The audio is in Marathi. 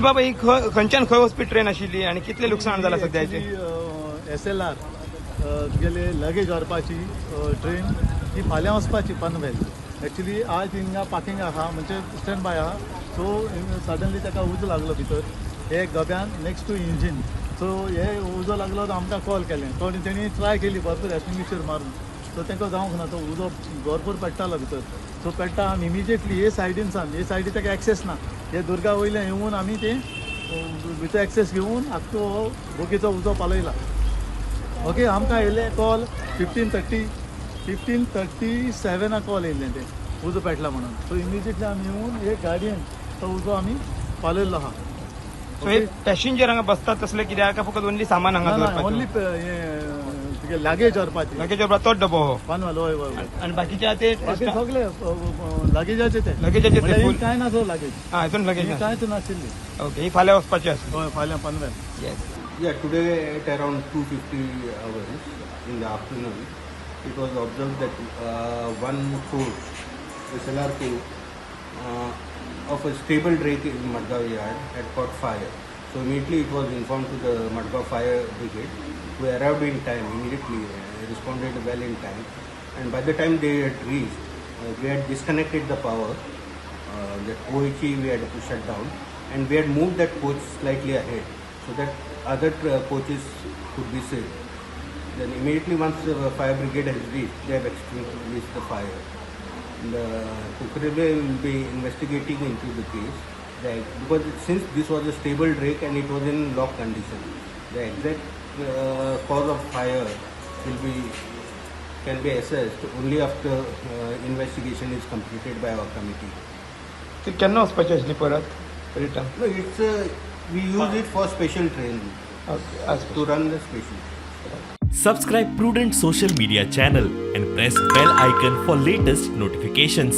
बाबा ही खंयच्यान खंय वचपी ट्रेन आशिल्ली आणि कितले लुकसाण जाला सध्याचे? SLR गेले लगेज व्हरपाची ट्रेन ही फाल्यां वचपाची पनवेल. एक्चुली आज हिंगा पार्किंग आहा म्हणजे स्टँड बाय आहा. सो सडनली ताका उजो लागलो भितर हे गब्यान नेक्स्ट टू इंजीन. सो हे उजो लागलो तो आमकां कॉल केलें. तेणी ट्राय केली भरपूर एक्सटिंग्विशर मारून. सो तांकां जावंक ना, तो उजो भरपूर पेट्टालो भितर. सो पेट्टा आमी इमिजिएटली हे सायडीन सायडी ताका एक्सेस ना. हे दुर्गा वयले येवन आमी ते भितर एक्सेस घेवन आख्खो बोगीचो उजो पालयला. ओके, आमकां येयले कॉल 15:37 कॉल येयल्लें ते उजो पेटला म्हणून. सो इमिजिएटली आमी येवन हे गाडयेन तो उजो आमी पालयल्लो आहा. सो हे पॅसेंजर हांगा बसतात तसले कित्याक काय फकत ओन्ली सामान हांगा दवरपाचें? ओन्ली हे लागेज व्हरपाची. लगेज तोच डबो हो पनवेल. हय हय. आणि बाकीचे ते सगळे लागेजाचे ते लगेजाचे ते फूल काय ना तो लागेज. हितून लगेज ना. कांयच नाशिल्ली. ओके, ही फाल्यां वचपाची आसली. हय, फाल्यां Panvel. Yes. Yeah, today at around 2:50 hours in the afternoon, it was observed that one coach, SLR coach, of a stable rake in Margao yard had caught fire. So immediately it was informed to the Margao fire brigade, who arrived in time, immediately responded well in time. And by the time they had reached, we had disconnected the power. That OHE we had to shut down, and we had moved that coach slightly ahead so that other coaches could be saved. Then immediately once the fire brigade has reached, they have extinguished the fire. The Konkani will be investigating into the case, because since this was a stable rake and it was in lock condition, the exact cause of fire can be assessed only after investigation is completed by our committee. ती केन्ना वचपाची आसली परत return? No, we use it for special train to run the special. Subscribe Prudent social media channel and press bell icon for latest notifications.